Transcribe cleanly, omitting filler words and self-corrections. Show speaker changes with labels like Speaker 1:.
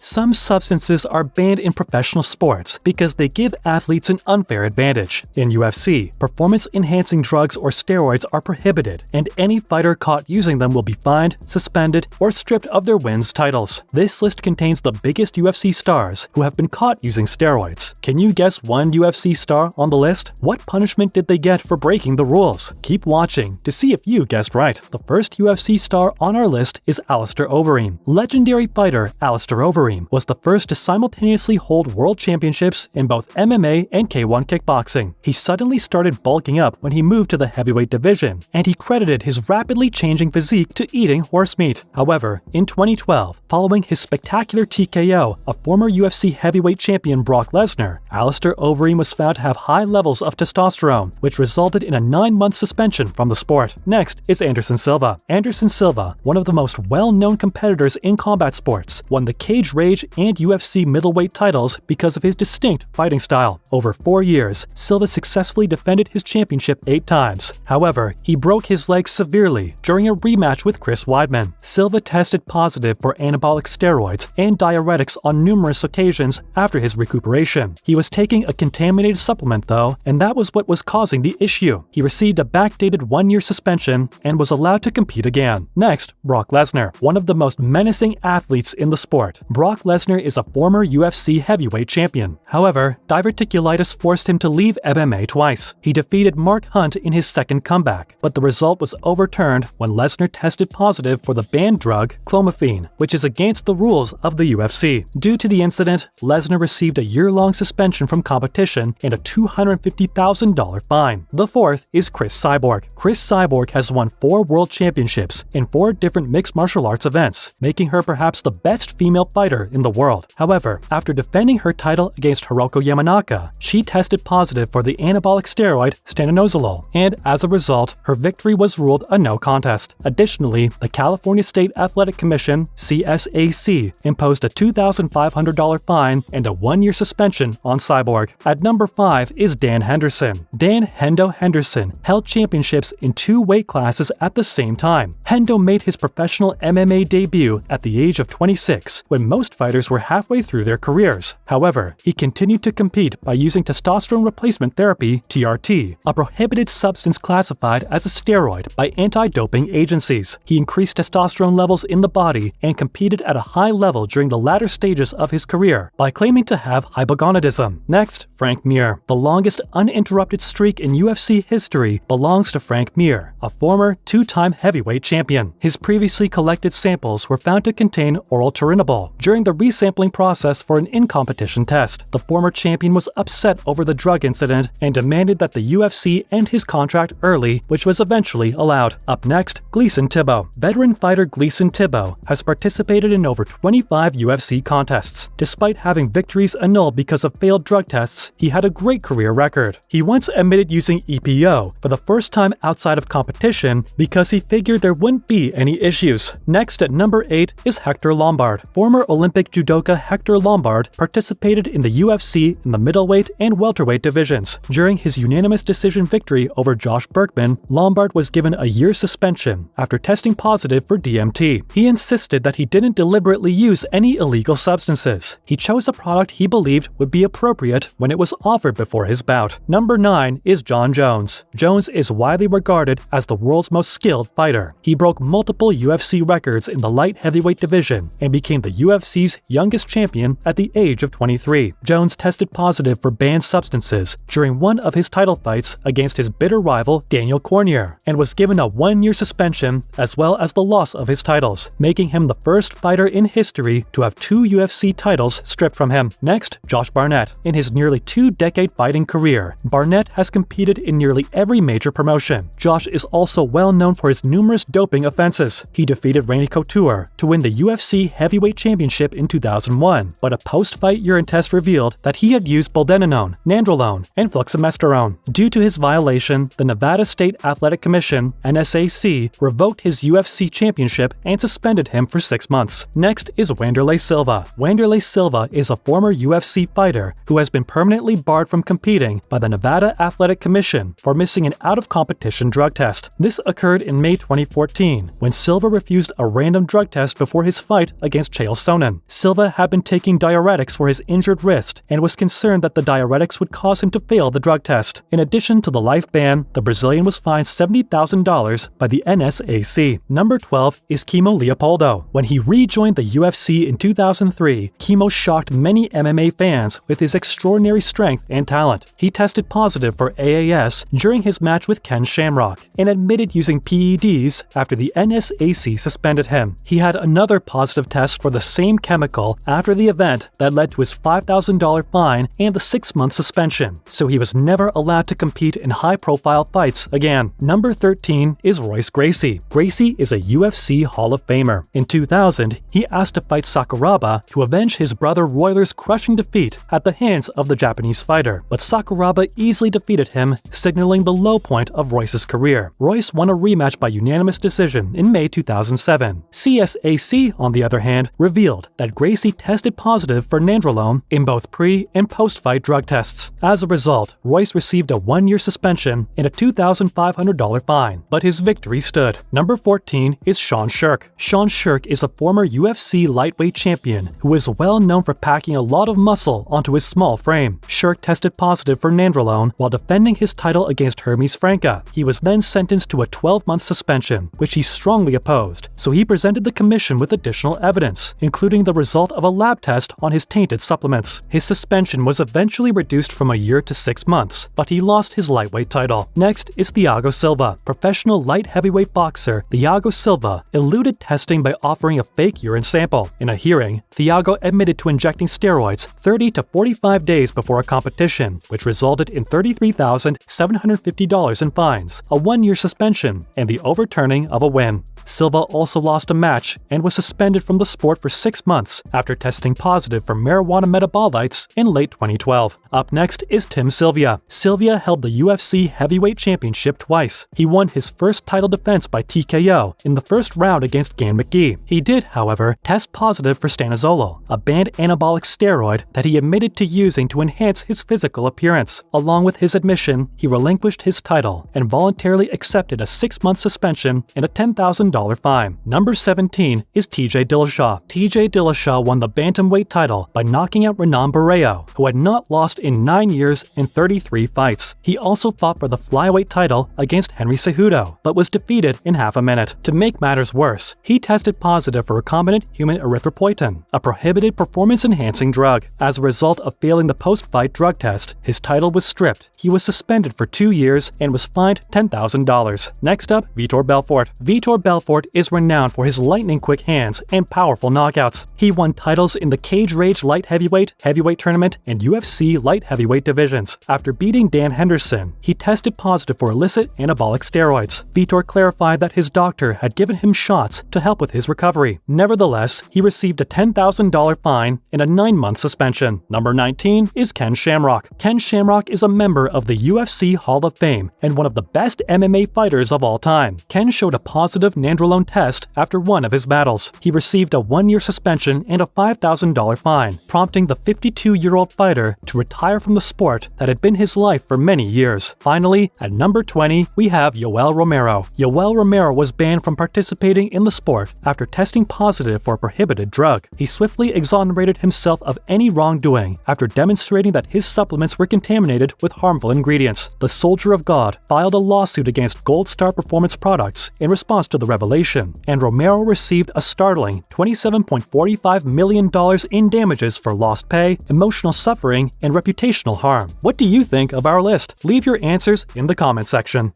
Speaker 1: Some substances are banned in professional sports because they give athletes an unfair advantage. In UFC, performance-enhancing drugs or steroids are prohibited, and any fighter caught using them will be fined, suspended, or stripped of their wins titles. This list contains the biggest UFC stars who have been caught using steroids. Can you guess one UFC star on the list? What punishment did they get for breaking the rules? Keep watching to see if you guessed right. The first UFC star on our list is Alistair Overeem. Legendary fighter Alistair Overeem was the first to simultaneously hold world championships in both MMA and K1 kickboxing. He suddenly started bulking up when he moved to the heavyweight division, and he credited his rapidly changing physique to eating horse meat. However, in 2012, following his spectacular TKO of former UFC heavyweight champion Brock Lesnar, Alistair Overeem was found to have high levels of testosterone, which resulted in a 9-month suspension from the sport. Next is Anderson Silva. Anderson Silva, one of the most well-known competitors in combat sports, won the Cage Rage and UFC middleweight titles because of his distinct fighting style. Over 4 years, Silva successfully defended his championship 8 times. However, he broke his leg severely during a rematch with Chris Weidman. Silva tested positive for anabolic steroids and diuretics on numerous occasions after his recuperation. He was taking a contaminated supplement though, and that was what was causing the issue. He received a backdated 1-year suspension and was allowed to compete again. Next, Brock Lesnar, one of the most menacing athletes in the sport. Brock Lesnar is a former UFC heavyweight champion. However, diverticulitis forced him to leave MMA twice. He defeated Mark Hunt in his second comeback, but the result was overturned when Lesnar tested positive for the banned drug clomiphene, which is against the rules of the UFC. Due to the incident, Lesnar received a year-long suspension from competition and a $250,000 fine. The fourth is Cris Cyborg. Cris Cyborg has won 4 world championships in 4 different mixed martial arts events, making her perhaps the best female fighter in the world. However, after defending her title against Hiroko Yamanaka, she tested positive for the anabolic steroid stanozolol, and as a result, her victory was ruled a no contest. Additionally, the California State Athletic Commission, CSAC, imposed a $2,500 fine and a 1-year suspension on Cyborg. At number 5 is Dan Henderson. Dan "Hendo" Henderson held championships in 2 weight classes at the same time. Hendo made his professional MMA debut at the age of 26, when most fighters were halfway through their careers. However, he continued to compete by using testosterone replacement therapy, TRT, a prohibited substance classified as a steroid by anti-doping agencies. He increased testosterone levels in the body and competed at a high level during the latter stages of his career by claiming to have hypogonadism. Next, Frank Mir. The longest uninterrupted streak in UFC history belongs to Frank Mir, a former 2-time heavyweight champion. His previously collected samples were found to contain oral turinabol. During the resampling process for an in-competition test, the former champion was upset over the drug incident and demanded that the UFC end his contract early, which was eventually allowed. Up next, Gleison Tibau. Veteran fighter Gleison Tibau has participated in over 25 UFC contests. Despite having victories annulled because of failed drug tests, he had a great career record. He once admitted using EPO for the first time outside of competition because he figured there wouldn't be any issues. Next at number 8 is Hector Lombard. Former Olympic judoka Hector Lombard participated in the UFC in the middleweight and welterweight divisions. During his unanimous decision victory over Josh Berkman, Lombard was given a year's suspension after testing positive for DMT. He insisted that he didn't deliberately use any illegal substances. He chose a product he believed would be appropriate when it was offered before his bout. Number 9 is Jon Jones. Jones is widely regarded as the world's most skilled fighter. He broke multiple UFC records in the light heavyweight division and became the UFC's youngest champion at the age of 23. Jones tested positive for banned substances during one of his title fights against his bitter rival Daniel Cormier and was given a 1-year suspension as well as the loss of his titles, making him the first fighter in history to have 2 UFC titles stripped from him. Next, Josh Barnett. In his nearly 2-decade fighting career, Barnett has competed in nearly every major promotion. Josh is also well known for his numerous doping offenses. He defeated Randy Couture to win the UFC Heavyweight Championship in 2001, but a post-fight urine test revealed that he had used boldenonone, nandrolone, and fluxamesterone. Due to his violation, the Nevada State Athletic Commission, NSAC, revoked his UFC championship and suspended him for 6 months. Next is Wanderlei Silva. Wanderlei Silva is a former UFC fighter who has been permanently barred from competing by the Nevada Athletic Commission for missing an out-of-competition drug test. This occurred in May 2014, when Silva refused a random drug test before his fight against Chael Sonnen. serotonin. Silva had been taking diuretics for his injured wrist and was concerned that the diuretics would cause him to fail the drug test. In addition to the life ban, the Brazilian was fined $70,000 by the NSAC. Number 12 is Kimo Leopoldo. When he rejoined the UFC in 2003, Kimo shocked many MMA fans with his extraordinary strength and talent. He tested positive for AAS during his match with Ken Shamrock and admitted using PEDs after the NSAC suspended him. He had another positive test for the same chemical after the event that led to his $5,000 fine and the 6-month suspension, so he was never allowed to compete in high-profile fights again. Number 13 is Royce Gracie. Gracie is a UFC Hall of Famer. In 2000, he asked to fight Sakuraba to avenge his brother Royler's crushing defeat at the hands of the Japanese fighter, but Sakuraba easily defeated him, signaling the low point of Royce's career. Royce won a rematch by unanimous decision in May 2007. CSAC, on the other hand, revealed that Gracie tested positive for nandrolone in both pre- and post-fight drug tests. As a result, Royce received a 1-year suspension and a $2,500 fine, but his victory stood. Number 14 is Sean Sherk. Sean Sherk is a former UFC lightweight champion who is well known for packing a lot of muscle onto his small frame. Sherk tested positive for nandrolone while defending his title against Hermes Franca. He was then sentenced to a 12-month suspension, which he strongly opposed, so he presented the commission with additional evidence, including the result of a lab test on his tainted supplements. His suspension was eventually reduced from a year to 6 months, but he lost his lightweight title. Next is Thiago Silva. Professional light heavyweight boxer Thiago Silva eluded testing by offering a fake urine sample. In a hearing, Thiago admitted to injecting steroids 30 to 45 days before a competition, which resulted in $33,750 in fines, a 1-year suspension, and the overturning of a win. Silva also lost a match and was suspended from the sport for 6 months after testing positive for marijuana metabolites in late 2012. Up next is Tim Sylvia. Sylvia held the UFC Heavyweight Championship twice. He won his first title defense by TKO in the first round against Gan McGee. He did, however, test positive for stanozolol, a banned anabolic steroid that he admitted to using to enhance his physical appearance. Along with his admission, he relinquished his title and voluntarily accepted a 6-month suspension and a $10,000 fine. Number 17 is TJ Dillashaw. TJ Dillashaw won the bantamweight title by knocking out Renan Barreo, who had not lost in 9 years and 33 fights. He also fought for the flyweight title against Henry Cejudo, but was defeated in half a minute. To make matters worse, he tested positive for recombinant human erythropoietin, a prohibited performance-enhancing drug. As a result of failing the post-fight drug test, his title was stripped. He was suspended for 2 years and was fined $10,000. Next up, Vitor Belfort. Vitor Belfort is renowned for his lightning-quick hands and powerful knockouts. He won titles in the Cage Rage light heavyweight, heavyweight tournament, and UFC light heavyweight divisions. After beating Dan Henderson, he tested positive for illicit anabolic steroids. Vitor clarified that his doctor had given him shots to help with his recovery. Nevertheless, he received a $10,000 fine and a 9-month suspension. Number 19 is Ken Shamrock. Ken Shamrock is a member of the UFC Hall of Fame and one of the best MMA fighters of all time. Ken showed a positive nandrolone test after one of his battles. He received a 1-year suspension and a $5,000 fine, prompting the 52-year-old fighter to retire from the sport that had been his life for many years. Finally, at number 20, we have Yoel Romero. Yoel Romero was banned from participating in the sport after testing positive for a prohibited drug. He swiftly exonerated himself of any wrongdoing after demonstrating that his supplements were contaminated with harmful ingredients. The Soldier of God filed a lawsuit against Gold Star Performance Products in response to the revelation, and Romero received a startling $27.45 million in damages for lost pay, emotional suffering, and reputational harm. What do you think of our list? Leave your answers in the comment section.